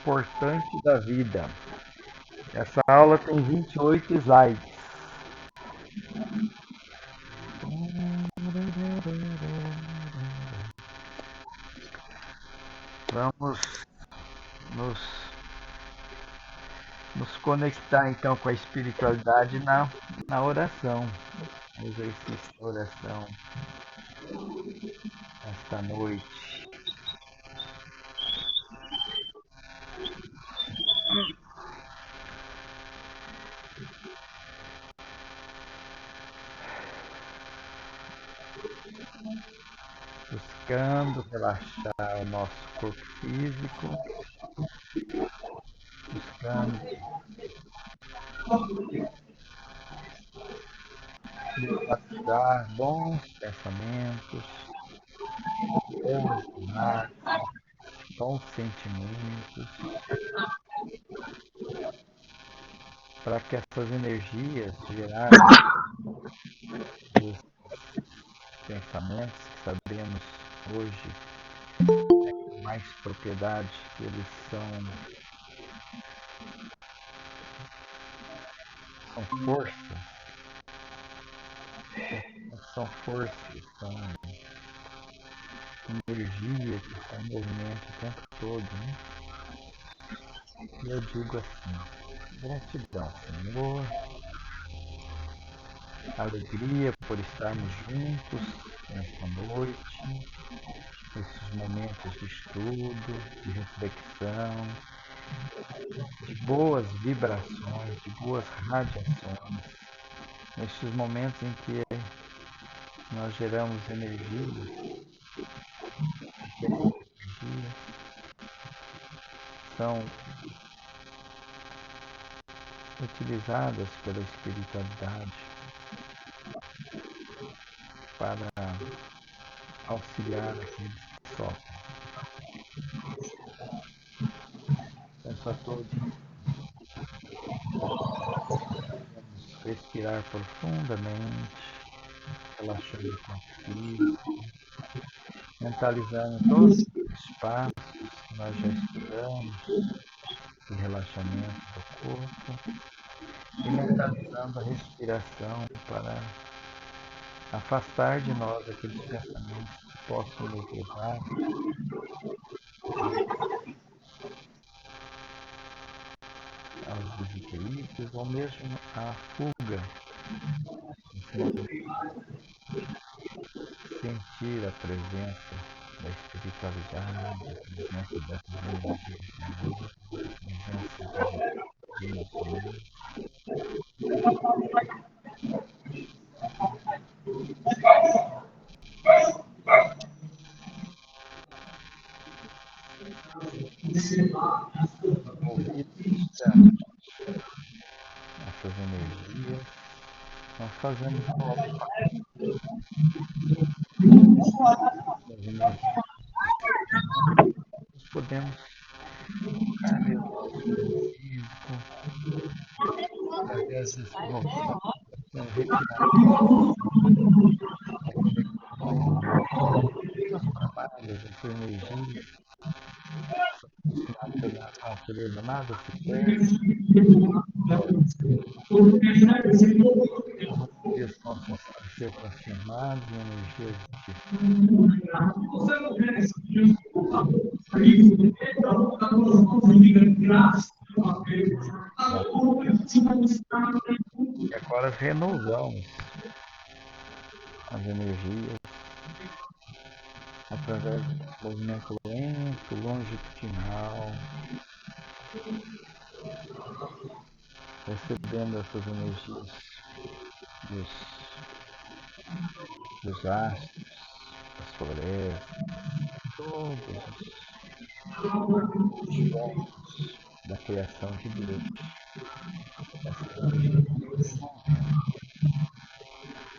importante da vida. Essa aula tem 28 slides. Vamos nos conectar então com a espiritualidade na oração, no exercício da oração esta noite. Buscando relaxar o nosso corpo físico, buscando visualizar bons pensamentos, bons imagens, bons sentimentos, para que essas energias geradas dos pensamentos que sabemos hoje com mais propriedade que eles são força, são energia que está em movimento o tempo todo, né? E eu digo assim, gratidão, Senhor, alegria por estarmos juntos nesta noite, nesses momentos de estudo, de reflexão, de boas vibrações, de boas radiações, nestes momentos em que nós geramos energia, são utilizadas pela espiritualidade para auxiliar aqueles que sofrem. Peço a todos vamos respirar profundamente, relaxando o corpo físico, mentalizando todos os passos que nós já estudamos de relaxamento do corpo e mentalizando a respiração para afastar de nós aqueles pensamentos que possam nos levar aos desequilíbrios ou mesmo à fuga, sentir a presença da espiritualidade, a presença dessas energias de luz, a presença das energias. Essas energias, nós fazemos movimentos, nós podemos tocar mesmo o nosso corpo físico, através desses movimentos, sendo retiradas as trabalhas, essa energia, pela natureza, nada se perde. Energias possam ser transformadas em energias e agora renovamos as energias através do movimento lento, longitudinal, recebendo essas energias dos astros, das florestas, todos os pontos da criação de Deus. Essas energias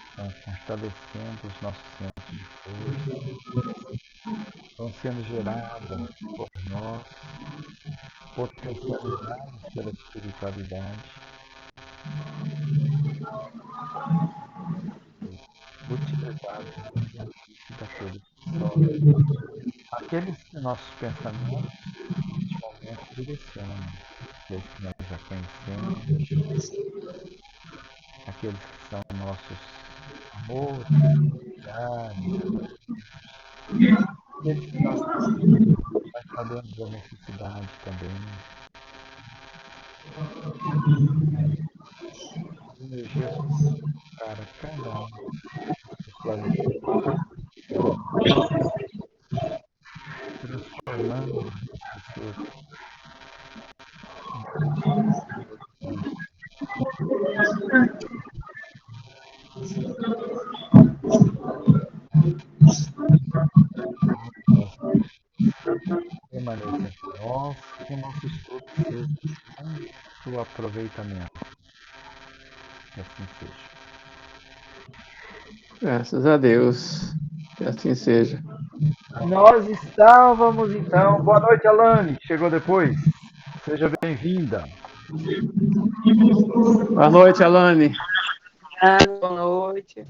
estão fortalecendo os nossos centros de força, estão sendo geradas por nós, potencializadas pela espiritualidade, utilizadas no benefício daqueles que sofrem. Aqueles nossos pensamentos, neste momento direciona. Aqueles que nós já conhecemos, aqueles que são nossos amores, familiares, aqueles que nós sabemos da necessidade também. As energias para cada um dos planetas transformando as pessoas em permaneça entre nós, que nossos frutos sejam de muito aproveitamento. Que assim seja. Graças a Deus. Que assim seja. Nós estávamos então. Boa noite, Alane. Chegou depois. Seja bem-vinda. Boa noite, Alane. Boa noite.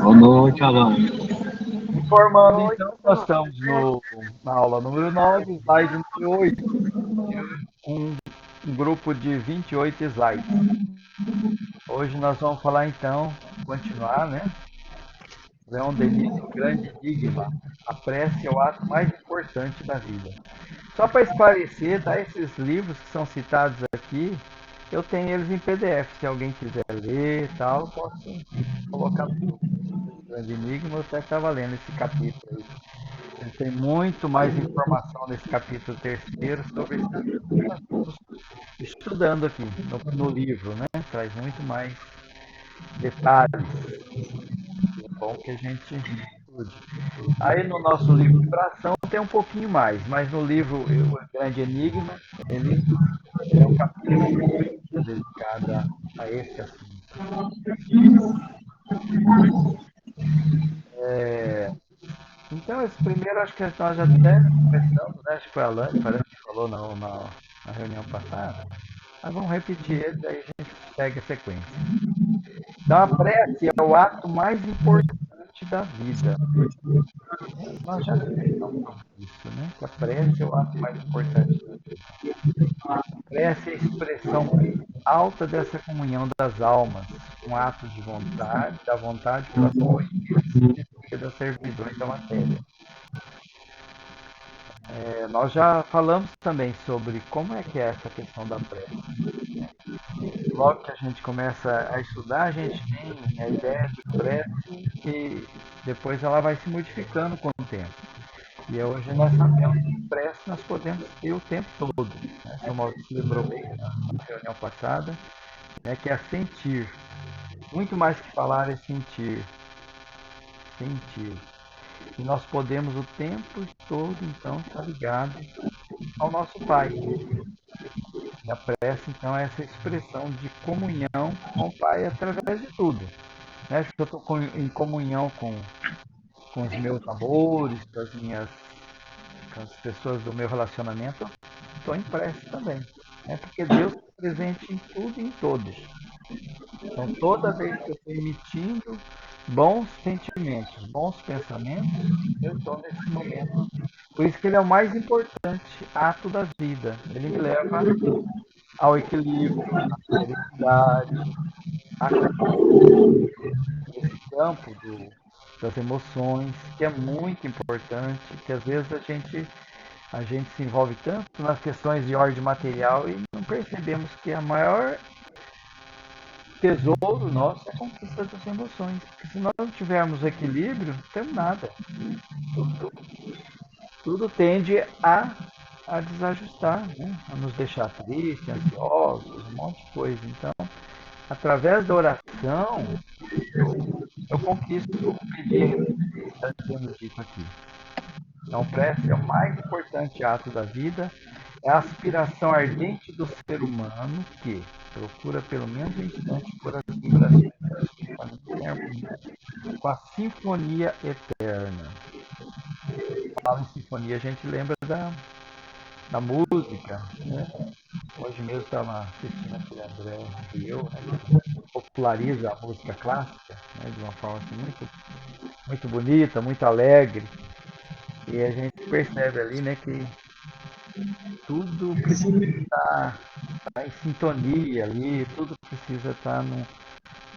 Boa noite, Alane. Informando então, nós estamos na aula número 9, slide número 8. Um grupo de 28 slides. Hoje nós vamos falar então, continuar, né? Leon Denis, o grande enigma. A prece é o ato mais importante da vida. Só para esclarecer, tá? Esses livros que são citados aqui, eu tenho eles em PDF. Se alguém quiser ler e tal, posso colocar no grande enigma. Eu até estava lendo esse capítulo aí. Ele tem muito mais informação nesse capítulo terceiro sobre esse assunto que nós estamos estudando aqui no livro, né? Traz muito mais detalhes. É bom que a gente estude. Aí no nosso livro Vibração tem um pouquinho mais, mas no livro O Grande Enigma, ele é um capítulo dedicado a esse assunto. Então, esse primeiro, acho que nós já até começamos, né? Acho que foi a Alane, parece que falou na reunião passada. Mas vamos repetir ele, daí a gente segue a sequência. Então, a prece é o ato mais importante da vida. Nós já comentamos sobre isso, né? Que a prece é o ato mais importante da vida. A prece é a expressão mais alta dessa comunhão das almas, um ato de vontade, da vontade pela qual a da servidões da matéria. Nós já falamos também sobre como é que é essa questão da prece. Logo que a gente começa a estudar, a gente tem a ideia de prece e depois ela vai se modificando com o tempo. E hoje nós sabemos que prece nós podemos ter o tempo todo. Né? O Maurício lembrou bem na reunião passada, né, que é sentir. Muito mais que falar é sentir. Sentir. E nós podemos o tempo todo, então, estar ligados ao nosso Pai. E a prece, então, é essa expressão de comunhão com o Pai através de tudo. Né? Acho que eu estou em comunhão com os meus amores, com as pessoas do meu relacionamento, estou em prece também. Né? Porque Deus está presente em tudo e em todos. Então, toda vez que eu estou emitindo bons sentimentos, bons pensamentos, eu estou nesse momento. Por isso que ele é o mais importante ato da vida. Ele me leva ao equilíbrio, à serenidade, esse campo das emoções, que é muito importante, que às vezes a gente se envolve tanto nas questões de ordem material e não percebemos que a maior tesouro nosso é a conquista das emoções. Porque se nós não tivermos equilíbrio, não temos nada. Tudo tende a desajustar, né? A nos deixar tristes, ansiosos, um monte de coisa. Então, através da oração, eu conquisto o pedido que está sendo dito aqui. Então, prece é o mais importante ato da vida, é a aspiração ardente do ser humano que procura pelo menos um instante por as vibrações com a sinfonia eterna. Fala em sinfonia, a gente lembra da música, né? Hoje mesmo estava assistindo aquele André Rio, né, que populariza a música clássica, né, de uma forma assim, muito bonita, muito alegre. E a gente percebe ali, né, que tudo precisa estar em sintonia ali, tudo precisa estar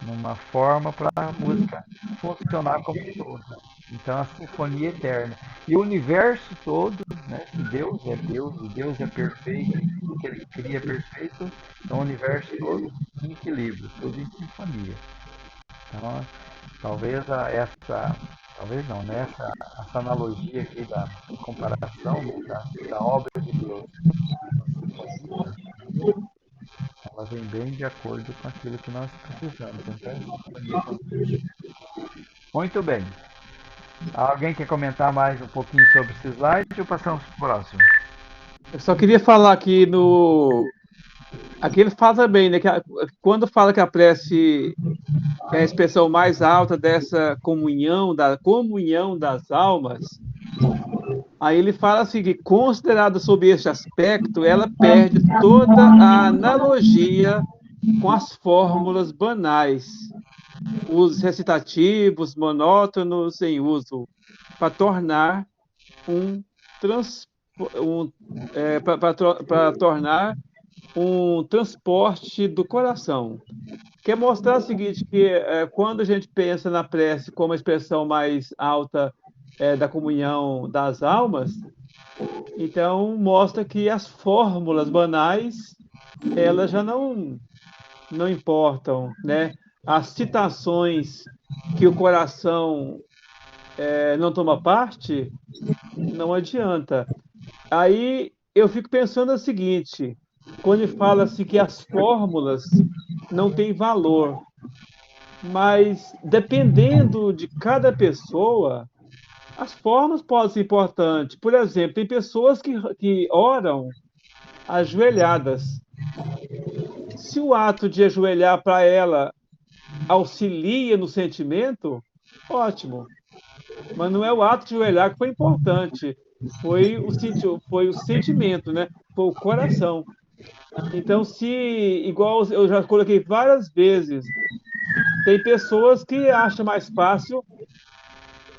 numa forma para a música funcionar como um todo. Então a sinfonia eterna. E o universo todo, né? Se Deus é Deus, e Deus é perfeito, e tudo que ele cria é perfeito, então o universo todo em equilíbrio, tudo em sinfonia. Então, talvez talvez não, né? Essa analogia aqui da comparação, né? Da obra de Deus com a sinfonia, ela vem bem de acordo com aquilo que nós precisamos. Então, a sinfonia contínua. Muito bem. Alguém quer comentar mais um pouquinho sobre esse slide ou passamos para o próximo? Eu só queria falar aqui no. Aqui ele fala também, né? Quando fala que a prece é a expressão mais alta dessa comunhão, da comunhão das almas, aí ele fala assim, que considerada sob este aspecto, ela perde toda a analogia com as fórmulas banais, os recitativos monótonos em uso, para tornar um, um para tornar um transporte do coração. Quer mostrar o seguinte, que quando a gente pensa na prece como a expressão mais alta da comunhão das almas, então mostra que as fórmulas banais, elas já não importam, né? As citações que o coração não toma parte, não adianta. Aí eu fico pensando o seguinte, quando ele fala assim que as fórmulas não têm valor, mas dependendo de cada pessoa, as formas podem ser importantes. Por exemplo, tem pessoas que oram ajoelhadas. Se o ato de ajoelhar para ela auxilia no sentimento, ótimo. Mas não é o ato de ajoelhar que foi importante. Foi o sentimento, né? Foi o coração. Então, se, igual eu já coloquei várias vezes, tem pessoas que acham mais fácil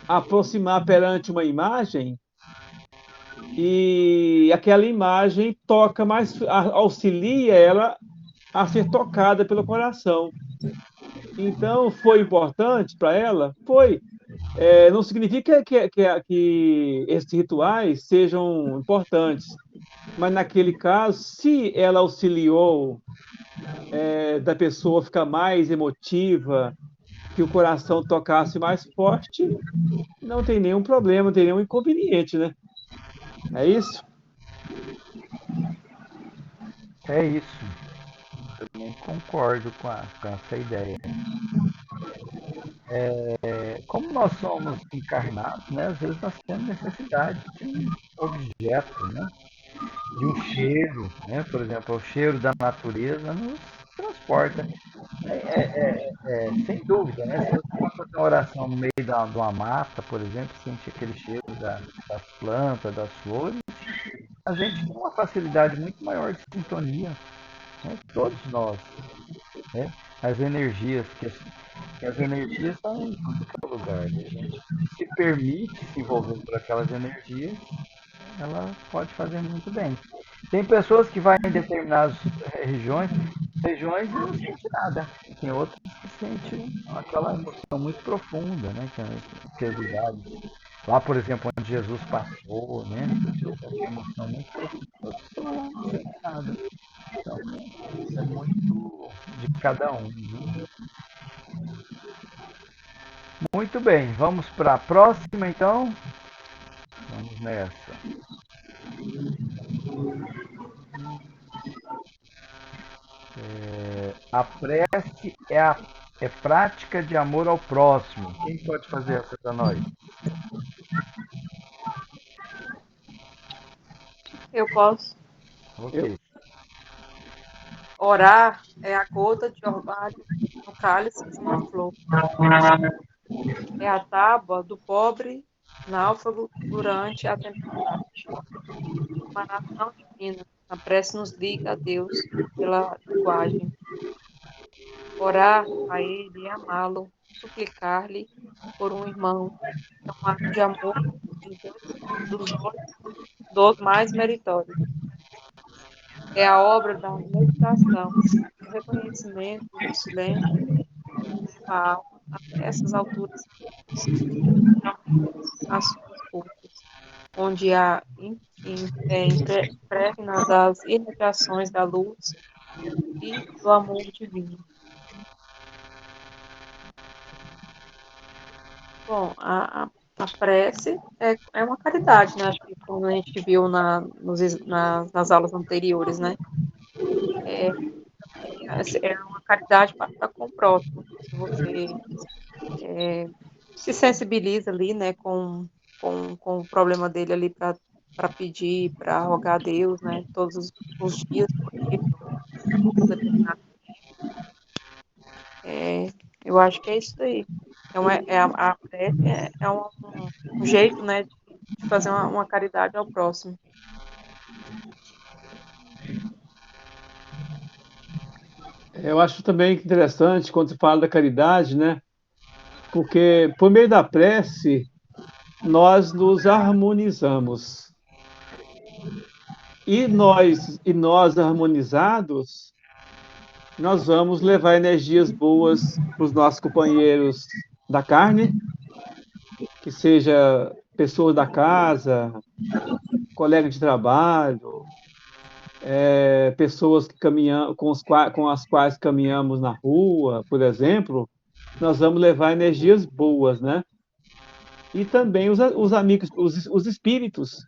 aproximar perante uma imagem e aquela imagem toca mais, auxilia ela a ser tocada pelo coração. Então, foi importante para ela? Foi. Não significa que esses rituais sejam importantes, mas naquele caso, se ela auxiliou da pessoa ficar mais emotiva, que o coração tocasse mais forte, não tem nenhum problema, não tem nenhum inconveniente, né? É isso? É isso. Também concordo com essa ideia. Como nós somos encarnados, né, às vezes nós temos necessidade de um objeto, né, de um cheiro, né, por exemplo, o cheiro da natureza nos transporta. Sem dúvida, né, se você for fazer uma oração no meio de uma mata, por exemplo, sentir aquele cheiro das plantas, das flores, a gente tem uma facilidade muito maior de sintonia, né, todos nós. Né? As energias, que as energias estão em tudo que é lugar. Né? A gente se permite se envolver por aquelas energias, ela pode fazer muito bem. Tem pessoas que vão em determinadas regiões e não sente nada. Tem outras que sentem aquela emoção muito profunda, né? Que é a piedade. Lá, por exemplo, onde Jesus passou, né? Essa emoção muito profunda. Outras pessoas não sentem nada. Então, isso é muito de cada um. Né? Muito bem, vamos para a próxima então. Vamos nessa. A prece é prática de amor ao próximo. Quem pode fazer essa para nós? Eu posso. Ok. Orar é a gota de orvalho no cálice de uma flor. É a tábua do pobre náufrago durante a tempestade. Uma nação divina. A prece nos liga a Deus pela linguagem. Orar a Ele é amá-lo, suplicar-lhe por um irmão. É um ato de amor dos dois mais meritórios. é a obra da meditação, do reconhecimento do silêncio que leva a alma até essas alturas as suas forças, onde impregna das irradiações da luz e do amor divino. Bom, a prece é uma caridade, né? Acho que como a gente viu nas aulas anteriores, né? É, é uma caridade para com o próximo. Se você se sensibiliza ali, né, com o problema dele ali para pedir, para rogar a Deus, né, todos os dias por ele, um determinado. É, eu acho que é isso aí. A prece é um jeito, né, de fazer uma caridade ao próximo. Eu acho também interessante quando se fala da caridade, né? Porque por meio da prece nós nos harmonizamos. E nós harmonizados, nós vamos levar energias boas para os nossos companheiros da carne, que seja pessoas da casa, colega de trabalho, pessoas que caminham, com as quais caminhamos na rua, por exemplo, nós vamos levar energias boas, né? E também os amigos, os espíritos,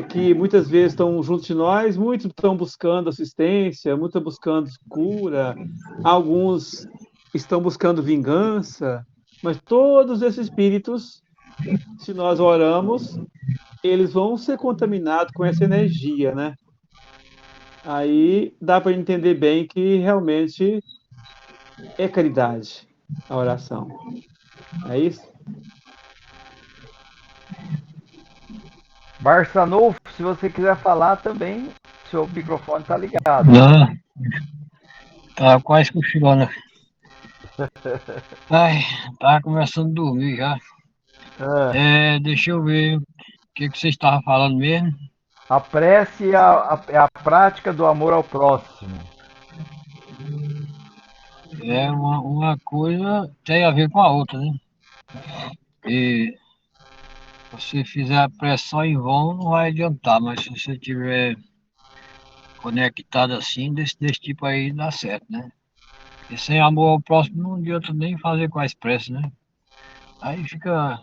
que muitas vezes estão junto de nós, muitos estão buscando assistência, muitos estão buscando cura, alguns estão buscando vingança, mas todos esses espíritos, se nós oramos, eles vão ser contaminados com essa energia, né? Aí dá para entender bem que realmente é caridade a oração. É isso? Barçanufo, se você quiser falar também, seu microfone está ligado. Não, tava quase cochilando. Ai, tava começando a dormir já. Ah, Deixa eu ver o que vocês estavam falando mesmo. a prece é a prática do amor ao próximo. Uma coisa tem a ver com a outra, né? E se fizer a prece só em vão, não vai adiantar, mas se você tiver conectado assim, desse tipo aí, dá certo, né? E sem amor ao próximo não adianta nem fazer com as preces, né? Aí fica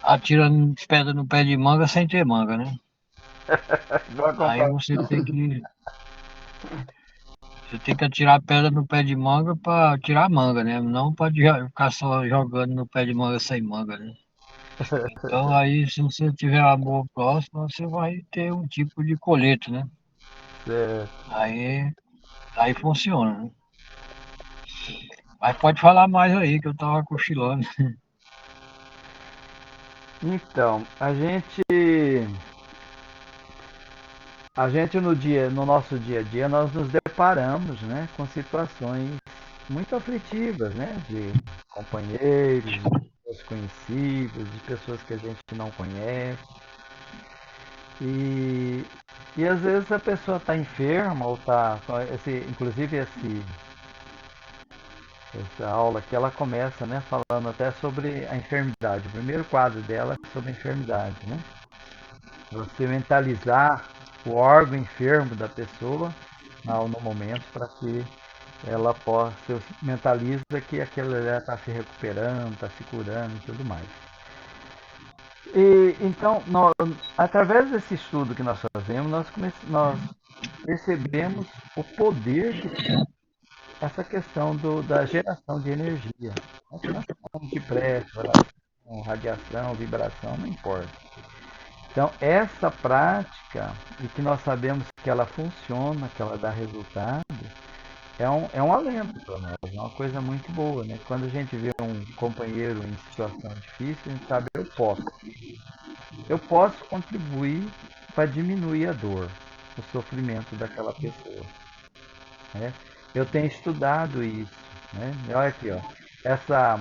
atirando pedra no pé de manga sem ter manga, né? Aí você tem que atirar pedra no pé de manga para tirar manga, né? Não para ficar só jogando no pé de manga sem manga, né? Então aí, se você tiver amor próximo, você vai ter um tipo de colheita, né? Certo. Aí funciona, né? Mas pode falar mais aí, que eu tava cochilando. Então, a gente no nosso dia a dia, nós nos deparamos, né, com situações muito aflitivas, né, de companheiros, de pessoas conhecidas, de pessoas que a gente não conhece. E, e às vezes a pessoa está enferma ou está, inclusive essa aula que ela começa, né, falando até sobre a enfermidade. O primeiro quadro dela é sobre a enfermidade, né? Você mentalizar o órgão enfermo da pessoa no momento para que ela possa, você mentaliza que aquela está se recuperando, está se curando e tudo mais. E, então, através desse estudo que nós fazemos, nós percebemos o poder que tem essa questão da geração de energia. Nós falamos de pressa, radiação, vibração, não importa. Então, essa prática, e que nós sabemos que ela funciona, que ela dá resultado, é um alento para nós, é uma coisa muito boa, né? Quando a gente vê um companheiro em situação difícil, a gente sabe, eu posso contribuir para diminuir a dor, o sofrimento daquela pessoa, né? Eu tenho estudado isso, né? Olha aqui, ó. Essa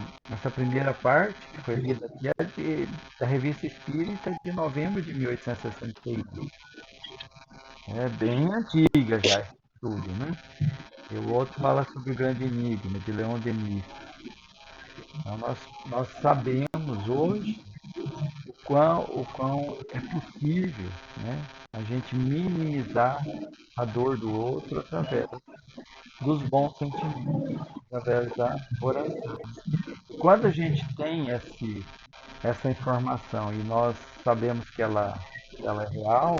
primeira parte que foi lida aqui da Revista Espírita de novembro de 1861. É bem antiga já esse estudo, né? E o outro fala sobre o grande enigma de Leon Denis. Então nós sabemos hoje o quão é possível, né, a gente minimizar a dor do outro através dos bons sentimentos, através da oração. E quando a gente tem essa informação e nós sabemos que ela é real,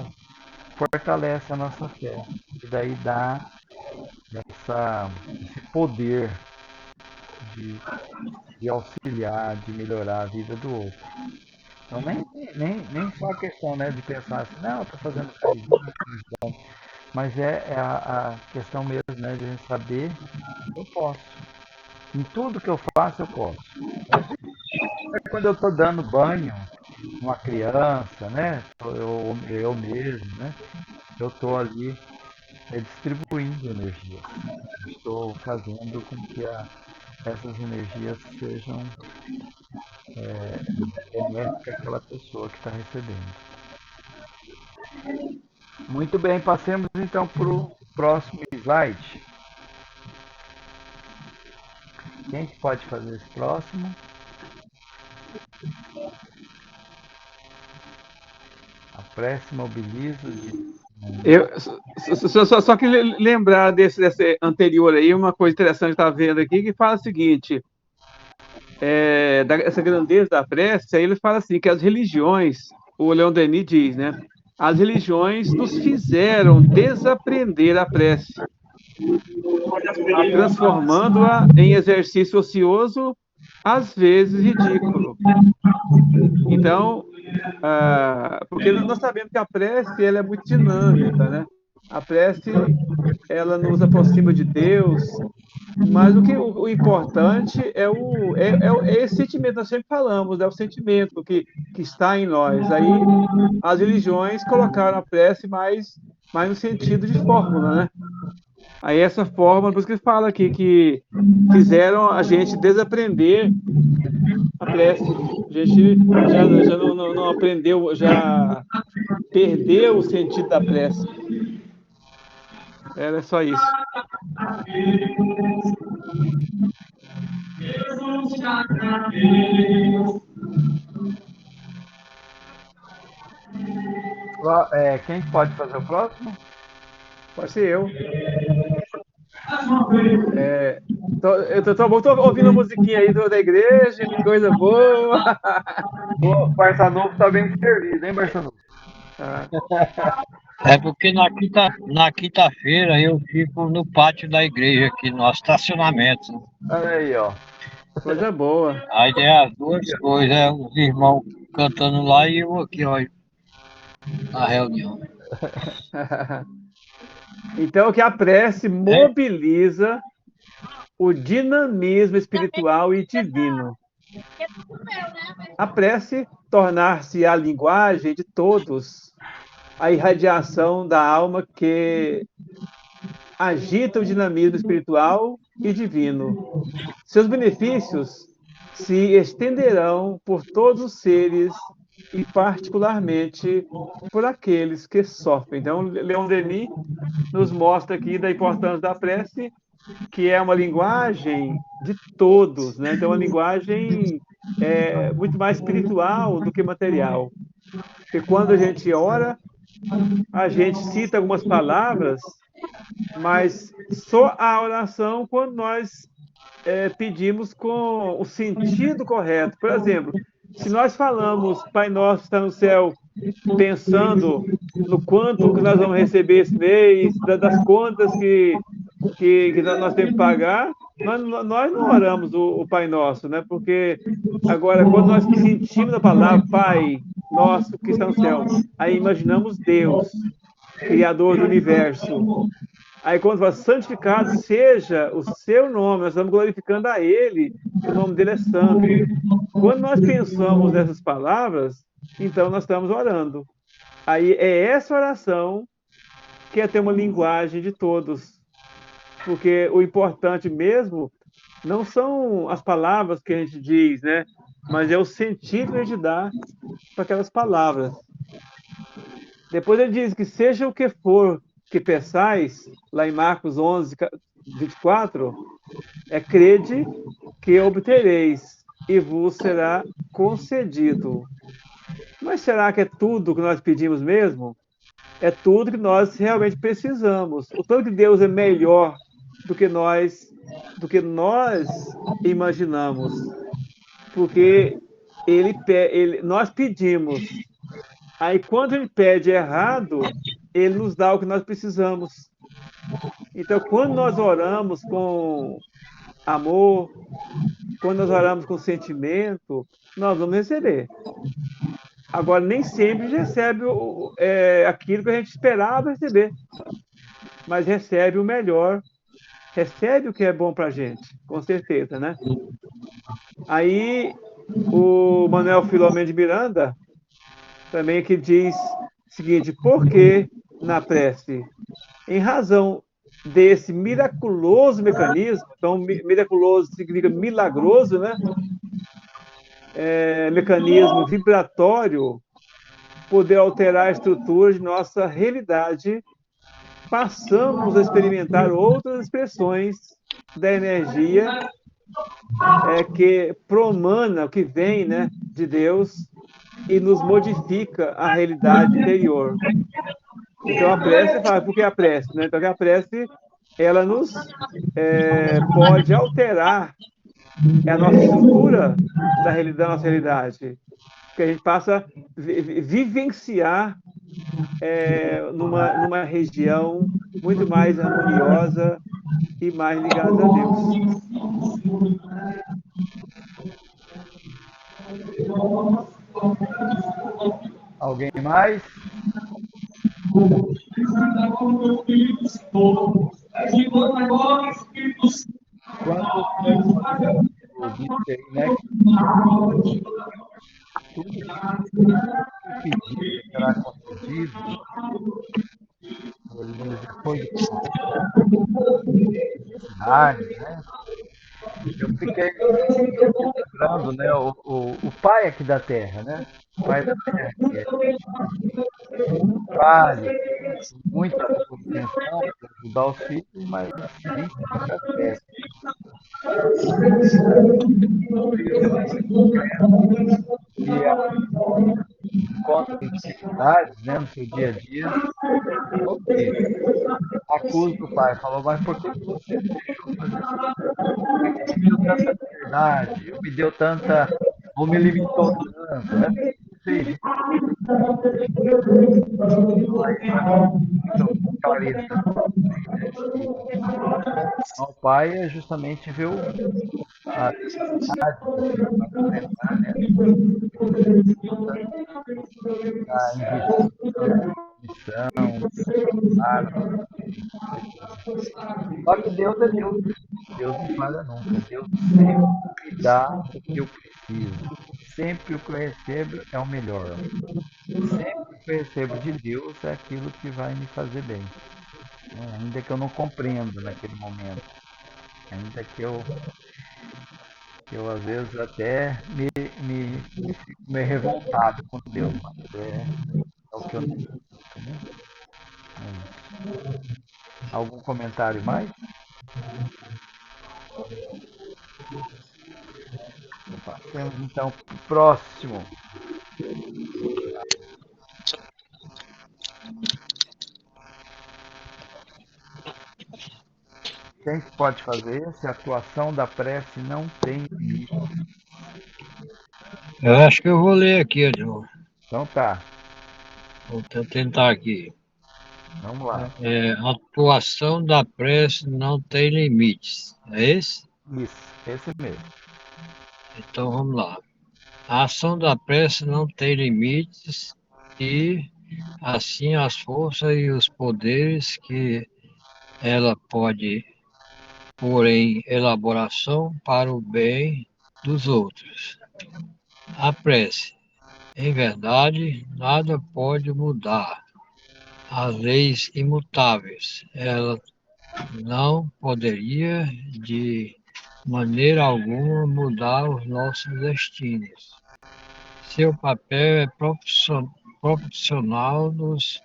fortalece a nossa fé. E daí dá esse poder de, de auxiliar, de melhorar a vida do outro. Então nem só a questão, né, de pensar assim, não, eu estou fazendo caridade, mas é a questão mesmo, né, de a gente saber que eu posso. Em tudo que eu faço, eu posso. É quando eu estou dando banho numa criança, né, eu mesmo, né, eu estou ali distribuindo energia. Estou fazendo com que essas energias sejam benéficas àquela pessoa que está recebendo. Muito bem, passemos então para o próximo slide. Quem que pode fazer esse próximo? A prece mobiliza de... Eu só que lembrar desse anterior aí, uma coisa interessante que eu estava vendo aqui, que fala o seguinte, essa grandeza da prece, aí ele fala assim, que as religiões, o Leon Denis diz, né? As religiões nos fizeram desaprender a prece, transformando-a em exercício ocioso, às vezes ridículo. Então, porque nós sabemos que a prece ela é muito dinâmica, né? A prece ela nos aproxima de Deus, mas o importante é esse sentimento, nós sempre falamos, é o sentimento que está em nós. Aí as religiões colocaram a prece mais no sentido de fórmula, né? Aí essa fórmula, por isso que ele fala aqui, que fizeram a gente desaprender a prece. A gente já não aprendeu, já perdeu o sentido da prece. Era só isso. Quem pode fazer o próximo? Pode ser eu. Eu tô ouvindo a musiquinha aí da igreja, que coisa boa. O Barçanufo está bem servido, hein, Barçanufo? É porque na quinta-feira eu fico no pátio da igreja aqui, no estacionamento. Olha aí, ó. Coisa boa. Aí é as duas coisas, os irmãos cantando lá e eu aqui, ó, na reunião. Então, que a prece mobiliza o dinamismo espiritual e divino. A prece tornar-se a linguagem de todos, a irradiação da alma que agita o dinamismo espiritual e divino. Seus benefícios se estenderão por todos os seres e particularmente por aqueles que sofrem. Então, Leon Denis nos mostra aqui da importância da prece, que é uma linguagem de todos, né? Então, uma linguagem muito mais espiritual do que material. Porque quando a gente ora, a gente cita algumas palavras, mas só a oração quando nós pedimos com o sentido correto. Por exemplo, se nós falamos Pai Nosso que está no céu, pensando no quanto que nós vamos receber esse mês, das contas que nós temos que pagar, nós não oramos o Pai Nosso, né? Porque agora, quando nós sentimos a palavra Pai Nosso que está no céu, aí imaginamos Deus, Criador do universo. Aí quando fala, santificado seja o seu nome, nós estamos glorificando a Ele, o nome dele é santo. Quando nós pensamos nessas palavras, então nós estamos orando. Aí é essa oração que é ter uma linguagem de todos. Porque o importante mesmo não são as palavras que a gente diz, né? Mas é o sentido que a gente dá para aquelas palavras. Depois ele diz que seja o que for que peçais, lá em Marcos 11, 24, crede que obtereis e vos será concedido. Mas será que é tudo que nós pedimos mesmo? É tudo que nós realmente precisamos. O tanto que Deus é melhor do que nós imaginamos. Porque nós pedimos. Aí, quando ele pede errado, ele nos dá o que nós precisamos. Então, quando nós oramos com amor, quando nós oramos com sentimento, nós vamos receber. Agora, nem sempre a gente recebe aquilo que a gente esperava receber, mas recebe o melhor, recebe o que é bom para a gente, com certeza, né? Aí, o Manuel Filomeno de Miranda, também que diz o seguinte: por que na prece? Em razão desse miraculoso mecanismo, então miraculoso significa milagroso, né? Mecanismo vibratório, poder alterar a estrutura de nossa realidade, passamos a experimentar outras expressões da energia que promana, que vem, né, de Deus e nos modifica a realidade interior. Então a prece, fala, por que a prece? Né? Então a prece, ela nos pode alterar a nossa estrutura da nossa realidade, que a gente passa a vivenciar numa região muito mais harmoniosa e mais ligada a Deus. Alguém mais? Quando eu disse aí, né, que tudo que pedir será concedido, ele diz depois de necessidades, né? Eu fiquei lembrando, né, o pai aqui da Terra, né? O pai da Terra, que é trabalho, muita intenção para ajudar os filhos, mas vive muita fé. E encontra dificuldades, né, no seu dia a dia. Ok, acusa o pai, falou, mas por que você me deixou fazer isso? Por que me deu tanta liberdade? Me deu tanta, ou me limitou tanto, né? Fez isso, muita clareza. O pai é justamente ver a necessidade do filho para enfrentar, né? A investir em missão, para. Só que Deus é Deus. Deus não falha nunca. Deus sempre me dá o que eu preciso. Sempre o que eu recebo é o melhor. Sempre o que eu recebo de Deus é aquilo que vai me fazer bem. Ainda que eu não compreenda naquele momento. Ainda que eu às vezes até fico meio revoltado com Deus. Mas é o que eu necessito. Né? Algum comentário mais? Passemos então para o próximo. Quem pode fazer se a atuação da prece não tem limite? Eu acho que eu vou ler aqui, Edson. Então tá, Vou tentar aqui. vamos lá. A atuação da prece não tem limites. É esse? Isso, esse mesmo. Então vamos lá. A ação da prece não tem limites e, assim, as forças e os poderes que ela pode pôr em elaboração para o bem dos outros. A prece, em verdade, nada pode mudar as leis imutáveis. Ela não poderia, de maneira alguma, mudar os nossos destinos. Seu papel é proporcionar-nos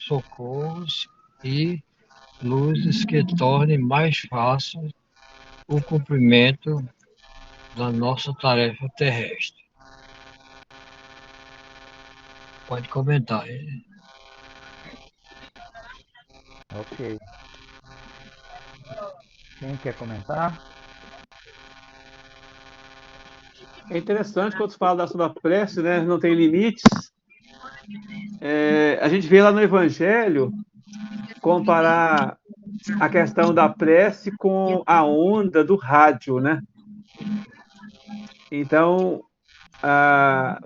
socorros e luzes que tornem mais fácil o cumprimento da nossa tarefa terrestre. Pode comentar. Ok. Quem quer comentar? É interessante quando se fala sobre a prece, né? Não tem limites. A gente vê lá no Evangelho comparar a questão da prece com a onda do rádio, né? Então, a,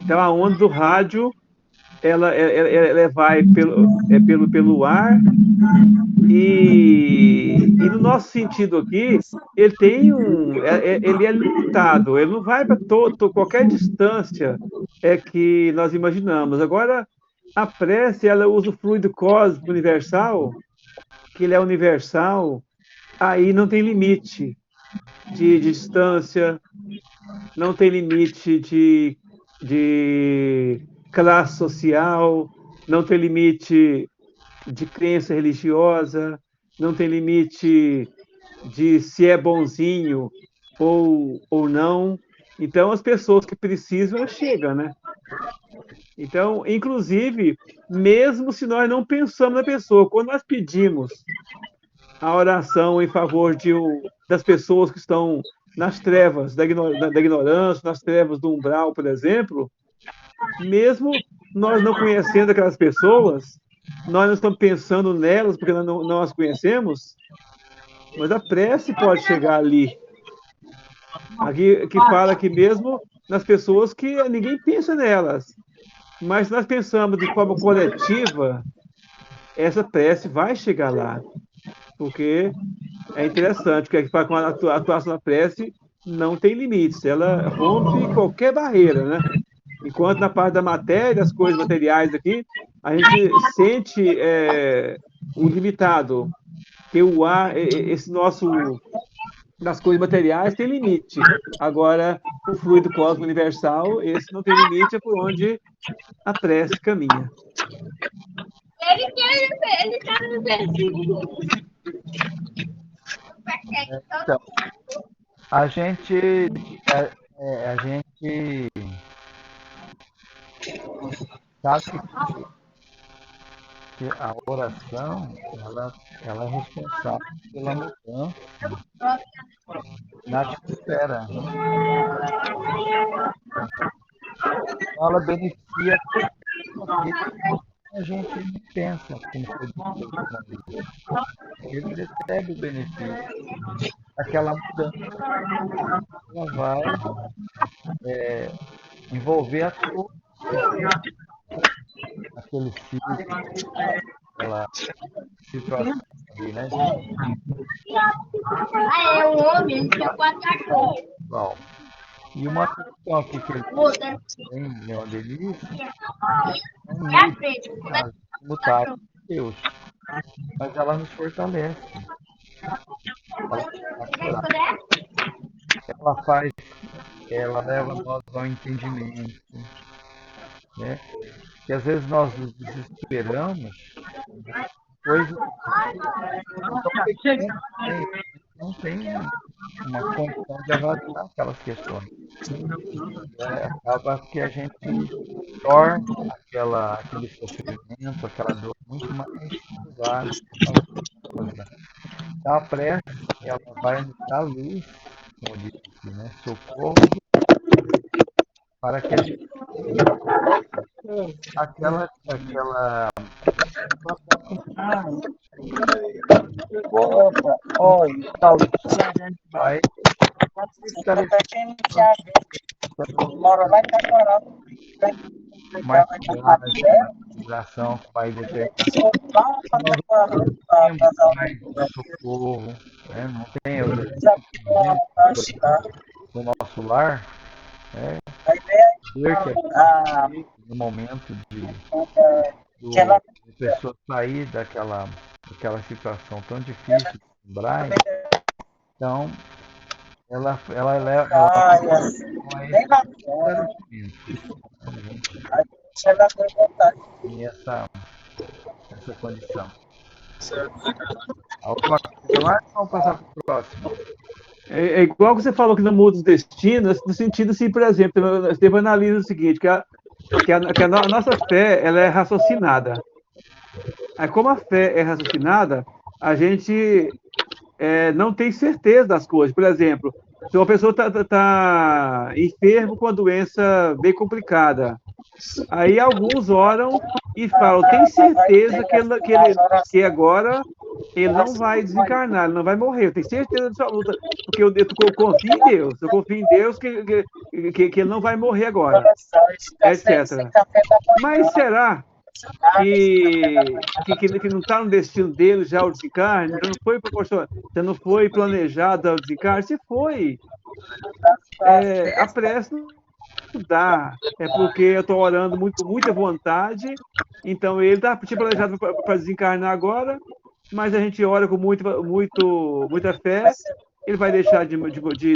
então a onda do rádio ela vai pelo ar e no nosso sentido aqui ele é limitado, ele não vai para qualquer distância que nós imaginamos. Agora a prece ela usa o fluido cósmico universal, que ele é universal, aí não tem limite de distância, não tem limite de classe social, não tem limite de crença religiosa, não tem limite de se é bonzinho ou não. Então, as pessoas que precisam, elas chegam, né? Então, inclusive, mesmo se nós não pensamos na pessoa, quando nós pedimos a oração em favor das pessoas que estão nas trevas da ignorância, nas trevas do umbral, por exemplo, mesmo nós não conhecendo aquelas pessoas, nós não estamos pensando nelas porque nós não as conhecemos, mas a prece pode chegar ali. Aqui que fala que mesmo nas pessoas que ninguém pensa nelas, mas se nós pensamos de forma coletiva, essa prece vai chegar lá, porque é interessante que com a atuação da prece não tem limites, ela rompe qualquer barreira, né? Enquanto na parte da matéria, as coisas materiais aqui, a gente sente o limitado, que o ar, esse nosso das coisas materiais tem limite. Agora, o fluido cósmico universal, esse não tem limite, é por onde a prece caminha. Então, a gente sabe que a oração ela é responsável pela mudança na atmosfera. Ela beneficia a gente não pensa, como foi dito. Ele recebe o benefício daquela mudança. Ela vai envolver a todos aquele ciclo, aquela situação ali, né, gente? É um homem, tem 4 cachorros. Bom, e uma questão aqui que ele tem, onde ele é mutável de Deus, mas ela nos fortalece. Ela leva nós ao entendimento, né? Que às vezes nós nos desesperamos, coisas não tem uma condição de avaliar aquelas questões. Acaba que a gente torna aquele sofrimento, aquela dor muito mais pesada. Então, a prece, ela vai nos dar luz, como disse aqui, né? Socorro, para que a gente aquela vai mais vibração que vai determinar mais socorro, né? Não tem o nosso lar, né? Ver que no momento de pessoa sair daquela situação tão difícil de lembrar, então ela leva a esse esclarecimento. em essa condição. Alguma coisa mais? Vamos passar para o próximo. É igual que você falou que não muda os destinos, no sentido assim, por exemplo, você analisa o seguinte, que a nossa fé ela é raciocinada. Aí, como a fé é raciocinada, a gente não tem certeza das coisas. Por exemplo, se uma pessoa tá enfermo com uma doença bem complicada, aí alguns oram e falam, tem certeza que agora ele não vai desencarnar, ele não vai morrer, eu tenho certeza absoluta, porque eu confio em Deus que ele não vai morrer agora, etc. Mas será que não está no destino dele já o desencarne? Já não foi proporcionado, já não foi planejado o desencarne? Se foi, a prece não dá. É porque eu estou orando com muita vontade, então ele está planejado para desencarnar agora, mas a gente ora com muita fé, ele vai deixar de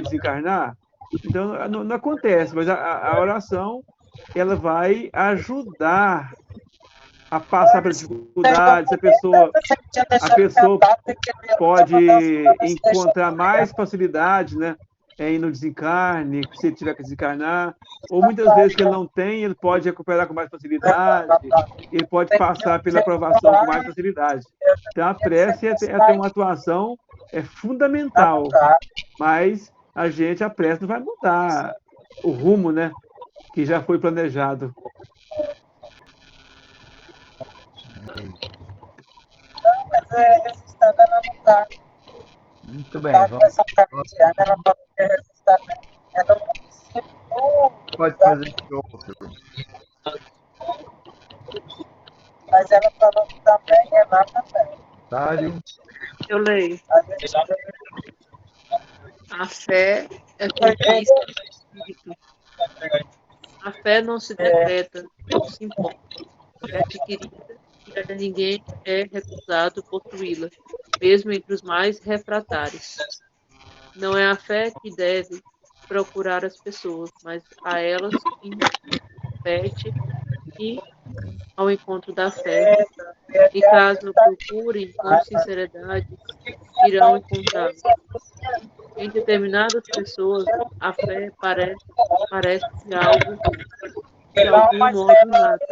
desencarnar? Então, não acontece, mas a oração ela vai ajudar a passar pelas dificuldades, a pessoa pode encontrar mais facilidade, né, em no desencarne, se ele tiver que desencarnar, ou muitas vezes que ele não tem, ele pode recuperar com mais facilidade, ele pode passar pela aprovação com mais facilidade. Então, a prece tem uma atuação fundamental, mas a prece não vai mudar o rumo, né, que já foi planejado. Muito bem, vamos. Pode fazer de outro. Mas ela falou que também é lá também. Tali. Eu leio. A fé é conquista do espírito. A fé não se decreta, não se impõe. É adquirida e a ninguém é recusado possuí-la, mesmo entre os mais refratários. Não é a fé que deve procurar as pessoas, mas a elas compete e ao encontro da fé. E caso procurem com sinceridade, irão encontrá-lo. Em determinadas pessoas, a fé parece algo de algum modo inata.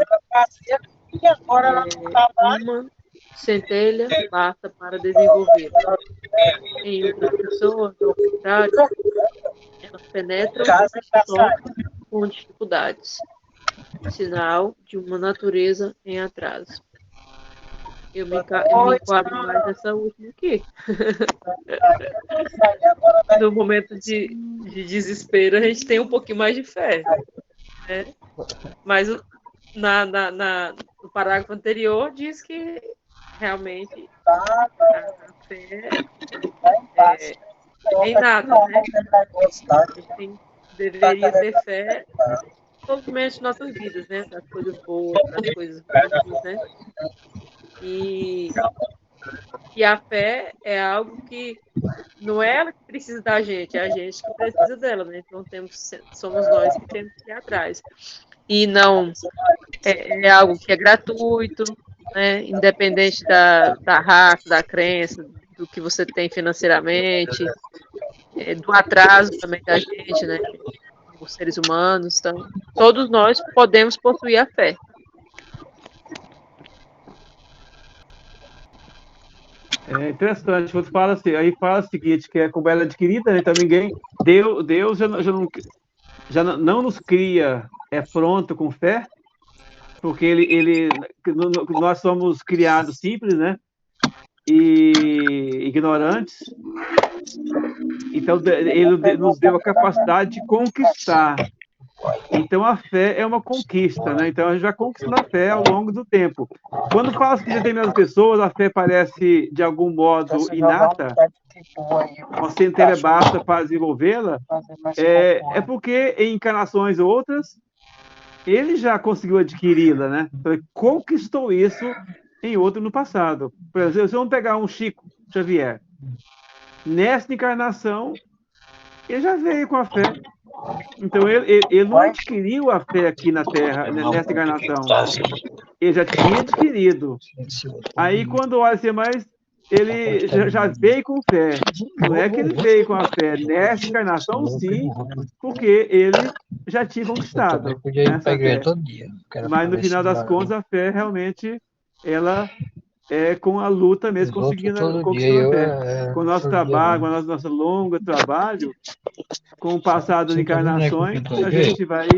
Uma centelha basta para desenvolvê-la. Em outras pessoas, ao contrário, elas penetram só com dificuldades, sinal de uma natureza em atraso. Eu me enquadro mais nessa última aqui. No momento de desespero, a gente tem um pouquinho mais de fé. Né? Mas no parágrafo anterior diz que realmente a fé é inata, né? A gente deveria ter fé em todos os momentos de nossas vidas, né? Das coisas boas, das coisas ruins, né? E a fé é algo que não é ela que precisa da gente, é a gente que precisa dela, né? Então somos nós que temos que ir atrás. E não é algo que é gratuito, né? Independente da raça, da crença, do que você tem financeiramente, do atraso também da gente, né? Os seres humanos, então, todos nós podemos possuir a fé. É interessante, quando fala assim, aí fala o seguinte, que é como ela é adquirida, né? Então Deus já não nos cria pronto com fé, porque nós somos criados simples, né? E ignorantes. Então ele nos deu a capacidade de conquistar. Então a fé é uma conquista, né? Então a gente vai conquistando a fé ao longo do tempo. Quando fala que determinadas pessoas a fé parece de algum modo inata, uma centelha basta para desenvolvê-la, é porque em encarnações outras ele já conseguiu adquiri-la, né? Então ele conquistou isso em outro no passado. Por exemplo, se vamos pegar um Chico Xavier, nesta encarnação ele já veio com a fé. Então ele não adquiriu a fé aqui na Terra, nessa encarnação. Ele já tinha adquirido. Aí quando olha assim, mas ele já veio com fé. Não é que ele veio com a fé. Nessa encarnação, sim, porque ele já tinha conquistado Podia ir para a essa igreja fé. todo dia. Mas no final das contas, a fé realmente ela é com a luta mesmo, conquistando a fé. Com o nosso trabalho, com o nosso longo trabalho, com o passado das encarnações, a gente vai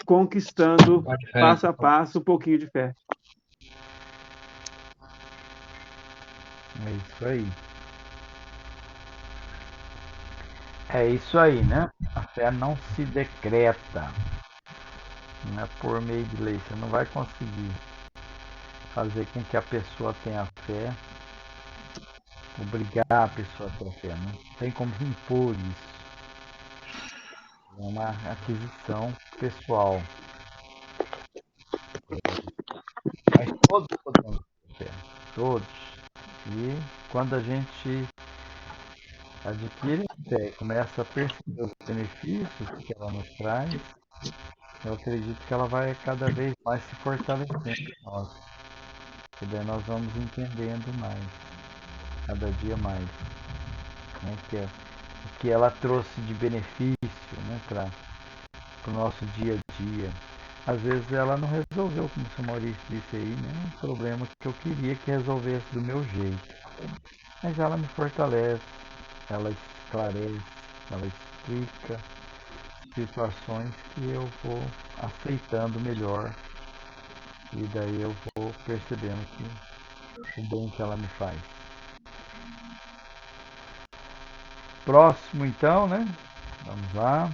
conquistando passo a passo um pouquinho de fé. É isso aí. É isso aí, né? A fé não se decreta. Não é por meio de lei. Você não vai conseguir fazer com que a pessoa tenha fé, obrigar a pessoa a ter fé. Não tem como impor isso. É uma aquisição pessoal. Mas todos podemos ter fé. Todos. E quando a gente adquire a fé e começa a perceber os benefícios que ela nos traz, eu acredito que ela vai cada vez mais se fortalecendo em nós. E daí nós vamos entendendo mais, cada dia mais, né, o que ela trouxe de benefício, né, para o nosso dia a dia. Às vezes ela não resolveu, como o seu Maurício disse aí, né, um problema que eu queria que resolvesse do meu jeito. Mas ela me fortalece, ela esclarece, ela explica situações que eu vou aceitando melhor e daí eu vou percebendo que o bem que ela me faz. Próximo então, né? Vamos lá.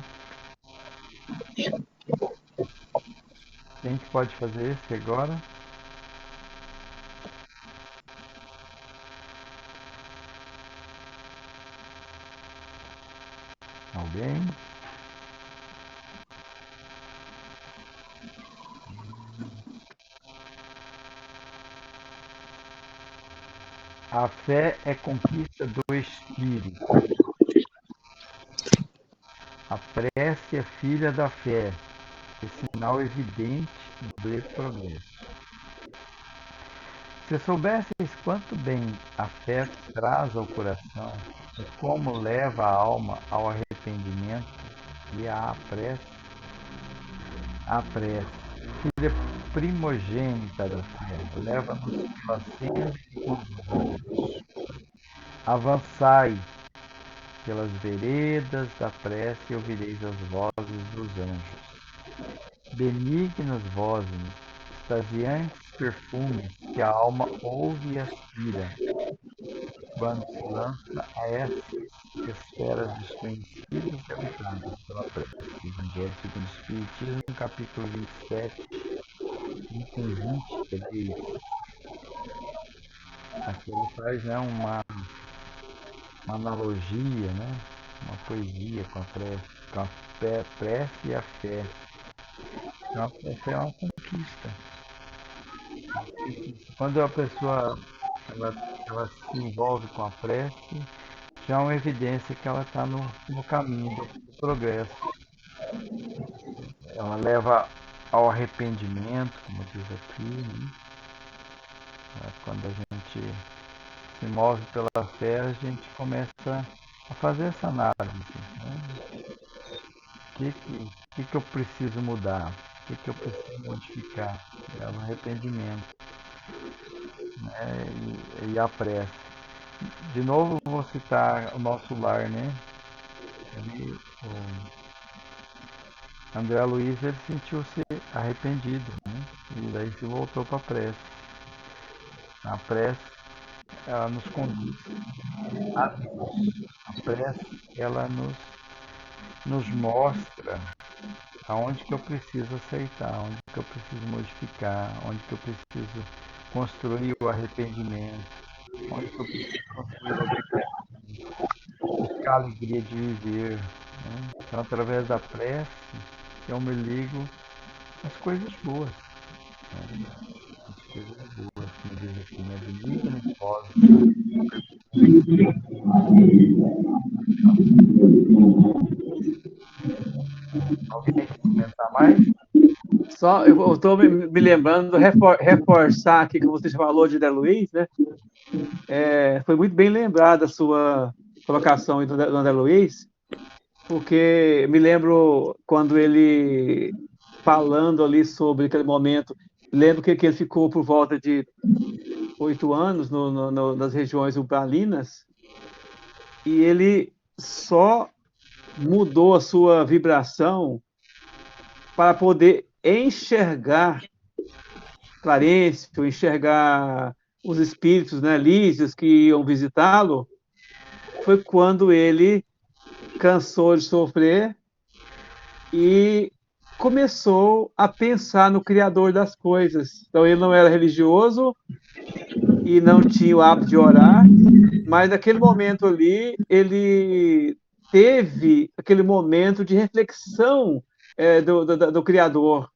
Quem que pode fazer esse agora? Alguém? A fé é conquista do Espírito. A prece é filha da fé, é sinal evidente do progresso. Se soubesseis quanto bem a fé traz ao coração e como leva a alma ao arrependimento e à prece, filha primogênita da fé, leva-nos pela senda que conduz. Avançai pelas veredas da prece e ouvireis as vozes dos anjos. Benignas vozes, extasiantes perfumes que a alma ouve e aspira, quando se lança a essas esferas desconhecidas e habitadas pela prece. Evangelho segundo o Espiritismo, capítulo 27, item 23. Aqui ele faz, né, uma analogia, né, uma poesia com a prece e a fé. Então, a fé é uma conquista. Quando a pessoa ela se envolve com a prece, já é uma evidência que ela está no caminho do progresso. Ela leva ao arrependimento, como diz aqui, né? Quando a gente se move pela fé, a gente começa a fazer essa análise. Né? O que eu preciso mudar? O que eu preciso modificar? É o arrependimento, né? E a prece. De novo, vou citar o nosso lar, né? O André Luiz, ele sentiu-se arrependido, né? E daí se voltou para a prece. A prece, ela nos conduz a Deus. A prece, ela nos mostra aonde que eu preciso aceitar, onde que eu preciso modificar, onde que eu preciso construir o arrependimento, onde que eu preciso construir a buscar a alegria de viver. Né? Então, através da prece, eu me ligo às coisas boas. Né? As coisas boas, como diz aqui, né? Benigna e pós. Só eu estou me lembrando, reforçar aqui que você falou de André Luiz, né? Foi muito bem lembrada a sua colocação aí do André Luiz, porque me lembro quando ele falando ali sobre aquele momento, lembro que ele ficou por volta de 8 anos nas regiões umbalinas, e ele só mudou a sua vibração para poder enxergar Clarencio, enxergar os espíritos, né, lísios que iam visitá-lo, foi quando ele cansou de sofrer e começou a pensar no Criador das coisas. Então ele não era religioso e não tinha o hábito de orar, mas naquele momento ali ele teve aquele momento de reflexão do Criador.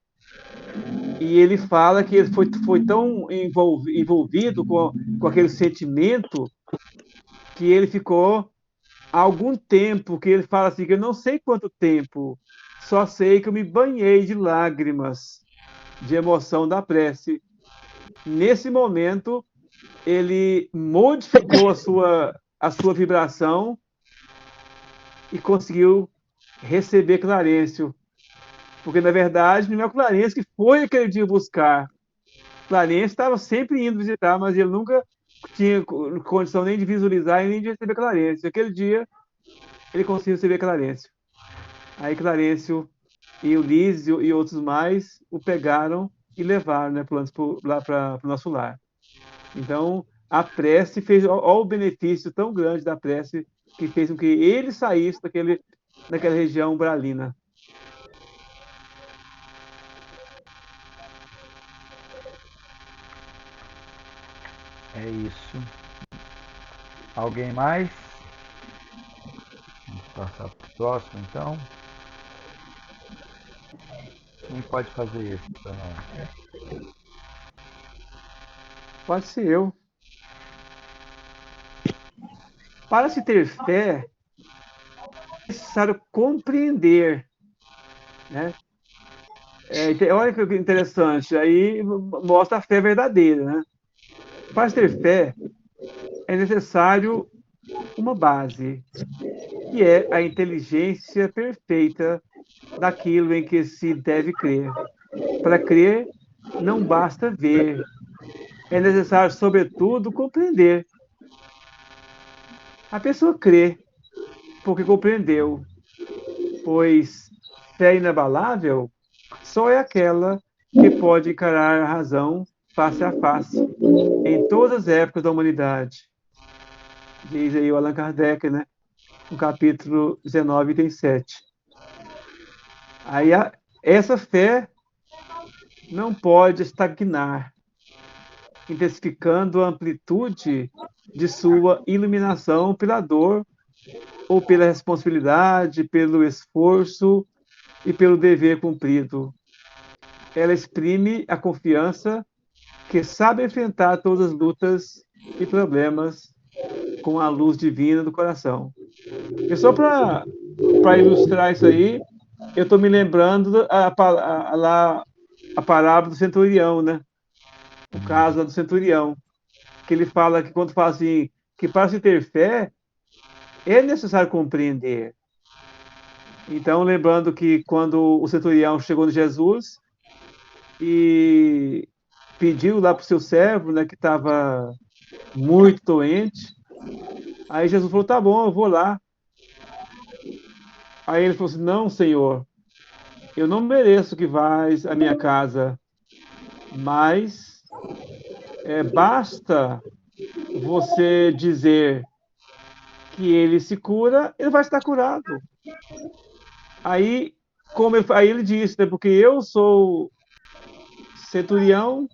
E ele fala que ele foi tão envolvido com aquele sentimento que ele ficou algum tempo, que ele fala assim, que eu não sei quanto tempo, só sei que eu me banhei de lágrimas, de emoção da prece. Nesse momento, ele modificou a sua vibração e conseguiu receber Clarencio. Porque, na verdade, não é o Clarencio que foi aquele dia buscar. Clarencio estava sempre indo visitar, mas ele nunca tinha condição nem de visualizar e nem de receber Clarencio. Aquele dia, ele conseguiu receber Clarencio. Aí Clarencio e o Lísio e outros mais o pegaram e levaram, né, lá para o nosso lar. Então, a prece fez, olha o benefício tão grande da prece, que fez com que ele saísse daquela região umbralina. É isso. Alguém mais? Vamos passar para o próximo, então. Quem pode fazer isso para nós? Pode ser eu. Para se ter fé, é necessário compreender, né? Olha que interessante, aí mostra a fé verdadeira, né? Para ter fé, é necessário uma base, que é a inteligência perfeita daquilo em que se deve crer. Para crer, não basta ver, é necessário, sobretudo, compreender. A pessoa crê porque compreendeu, pois fé inabalável só é aquela que pode encarar a razão face a face, em todas as épocas da humanidade. Diz aí o Allan Kardec, né? No capítulo 19, item 7. Aí essa fé não pode estagnar, intensificando a amplitude de sua iluminação pela dor ou pela responsabilidade, pelo esforço e pelo dever cumprido. Ela exprime a confiança que sabe enfrentar todas as lutas e problemas com a luz divina do coração. E só para ilustrar isso aí, eu estou me lembrando a parábola do centurião, né? O caso do centurião, que ele fala que quando fala assim, que para se ter fé, é necessário compreender. Então, lembrando que quando o centurião chegou no Jesus e pediu lá para o seu servo, né, que estava muito doente, aí Jesus falou, tá bom, eu vou lá. Aí ele falou assim, não, Senhor, eu não mereço que vás à minha casa, mas basta você dizer que ele se cura, ele vai estar curado. Aí ele disse, né, porque eu sou centurião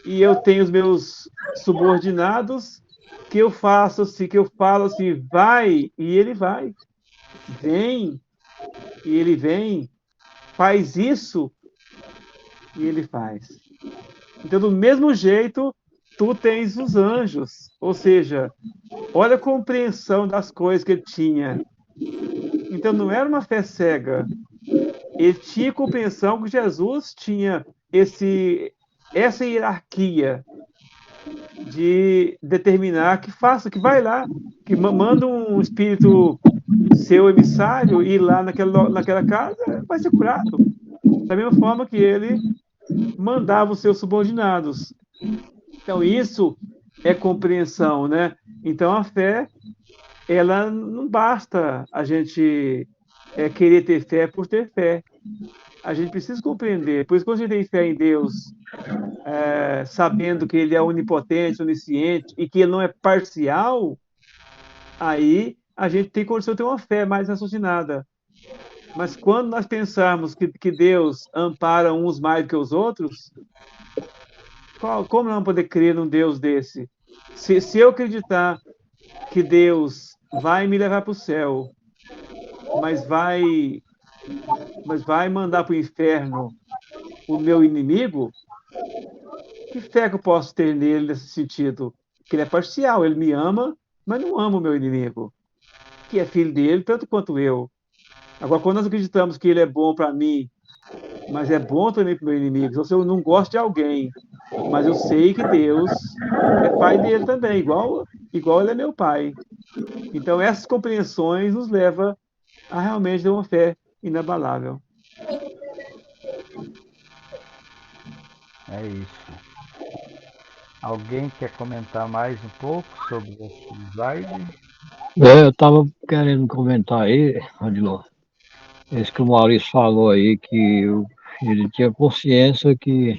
e eu tenho os meus subordinados, que eu faço assim, que eu falo assim, vai, e ele vai. Vem, e ele vem. Faz isso, e ele faz. Então, do mesmo jeito, tu tens os anjos. Ou seja, olha a compreensão das coisas que ele tinha. Então, não era uma fé cega. ele tinha compreensão que Jesus tinha essa hierarquia de determinar que faça, que vai lá, que manda um espírito seu emissário ir lá naquela casa, vai ser curado. Da mesma forma que ele mandava os seus subordinados. Então, isso é compreensão, né? Então, a fé, ela não basta a gente querer ter fé por ter fé. A gente precisa compreender. Por isso, quando a gente tem fé em Deus, sabendo que Ele é onipotente, onisciente e que Ele não é parcial, aí a gente tem condição de ter uma fé mais raciocinada. Mas quando nós pensarmos que Deus ampara uns mais do que os outros, como não poder crer num Deus desse? Se eu acreditar que Deus vai me levar para o céu, mas vai mandar para o inferno o meu inimigo, que fé que eu posso ter nele nesse sentido? Que ele é parcial, ele me ama, mas não ama o meu inimigo, que é filho dele, tanto quanto eu. Agora, quando nós acreditamos que ele é bom para mim, mas é bom também para o meu inimigo, então, se eu não gosto de alguém, mas eu sei que Deus é pai dele também, igual ele é meu pai. Então, essas compreensões nos levam a realmente ter uma fé inabalável. É isso. Alguém quer comentar mais um pouco sobre esse slide? Eu estava querendo comentar aí, Adilon, isso que o Maurício falou aí, que ele tinha consciência que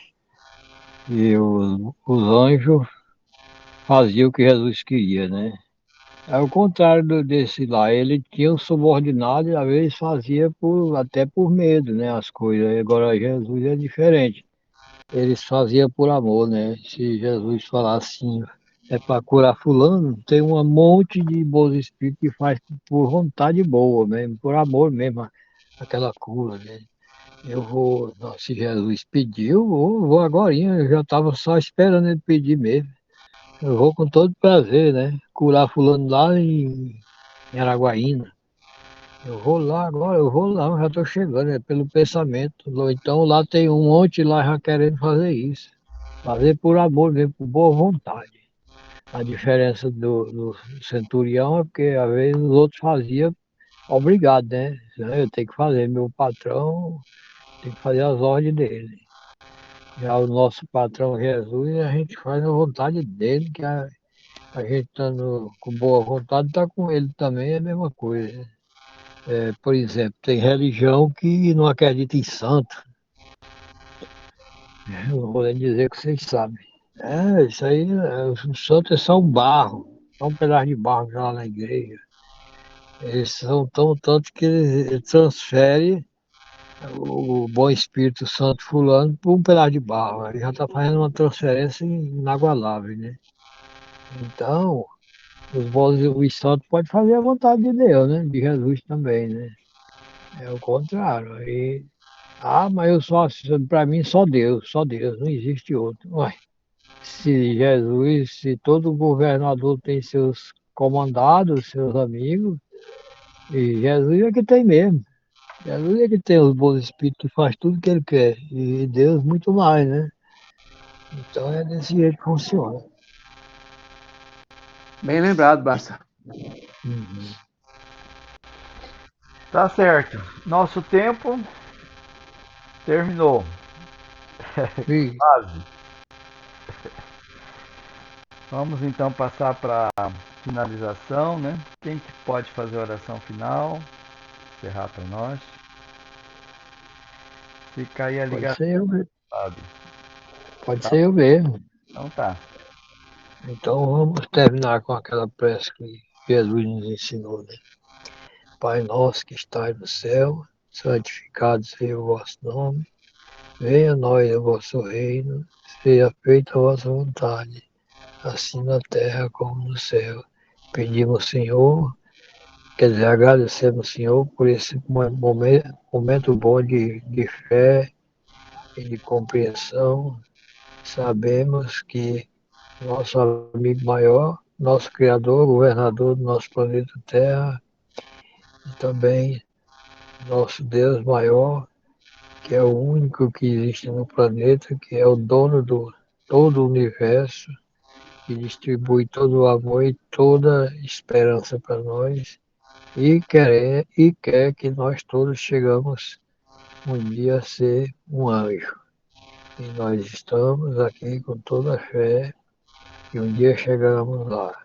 os anjos faziam o que Jesus queria, né? É o contrário desse lá, ele tinha um subordinado e às vezes fazia até por medo, né, as coisas. Agora Jesus é diferente, ele fazia por amor, né? Se Jesus falasse assim, é para curar fulano, tem um monte de bons espíritos que faz por vontade boa mesmo, por amor mesmo, aquela cura, né? Eu vou, se Jesus pediu, eu vou agorinha, eu já estava só esperando ele pedir mesmo. Eu vou com todo prazer, né? Curar fulano lá em Araguaína. Eu vou lá agora, eu vou lá, eu já estou chegando, é pelo pensamento. Então lá tem um monte lá já querendo fazer isso. Fazer por amor mesmo, por boa vontade. A diferença do centurião é porque às vezes os outros faziam obrigado, né? Eu tenho que fazer, meu patrão tem que fazer as ordens dele. Já o nosso patrão Jesus, a gente faz a vontade dele, que a gente estando com boa vontade, está com ele também, é a mesma coisa. Por exemplo, tem religião que não acredita em santo. Eu não vou nem dizer que vocês sabem. Isso aí, o santo é só um barro, só um pedaço de barro que tá lá na igreja. Eles são tão tanto que eles transferem o bom Espírito Santo fulano para um pedaço de barro. Ele já está fazendo uma transferência inagualável, né? Então, os santos podem fazer a vontade de Deus, né? De Jesus também, né? É o contrário. Mas eu só, para mim, só Deus, não existe outro. Ué, se todo governador tem seus comandados, seus amigos, e Jesus é que tem mesmo. Jesus é que tem os bons espíritos que faz tudo que ele quer. E Deus muito mais, né? Então é desse jeito que funciona. Bem lembrado, Basta. Uhum. Tá certo. Nosso tempo terminou. E Quase. Vamos então passar para finalização, né? Quem que pode fazer a oração final? Encerrar para nós. Se cair a pode ligação, ser eu mesmo. sabe? Pode Tá? ser eu mesmo. Então tá. Então vamos terminar com aquela prece que Jesus nos ensinou, né? Pai nosso que estais no céu, santificado seja o vosso nome. Venha a nós o vosso reino, seja feita a vossa vontade, assim na terra como no céu. Pedimos, Senhor, quer dizer, agradecemos, Senhor, por esse momento bom de fé e de compreensão. Sabemos que nosso amigo maior, nosso Criador, governador do nosso planeta Terra, e também nosso Deus maior, que é o único que existe no planeta, que é o dono do todo o universo, que distribui todo o amor e toda a esperança para nós, e quer que nós todos chegamos um dia a ser um anjo. E nós estamos aqui com toda a fé e um dia chegaremos lá.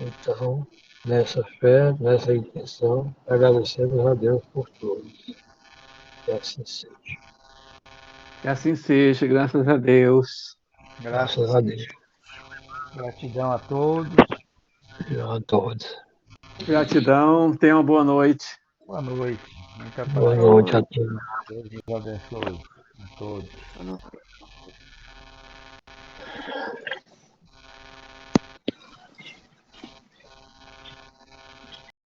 Então, nessa fé, nessa intenção, agradecemos a Deus por tudo. Que assim seja. Que assim seja, graças a Deus. Graças a Deus. Gratidão a todos. A todos. Gratidão, tenha uma boa noite. Boa noite. Muita Boa paz. noite a todos. Deus nos abençoe a todos. Eu não-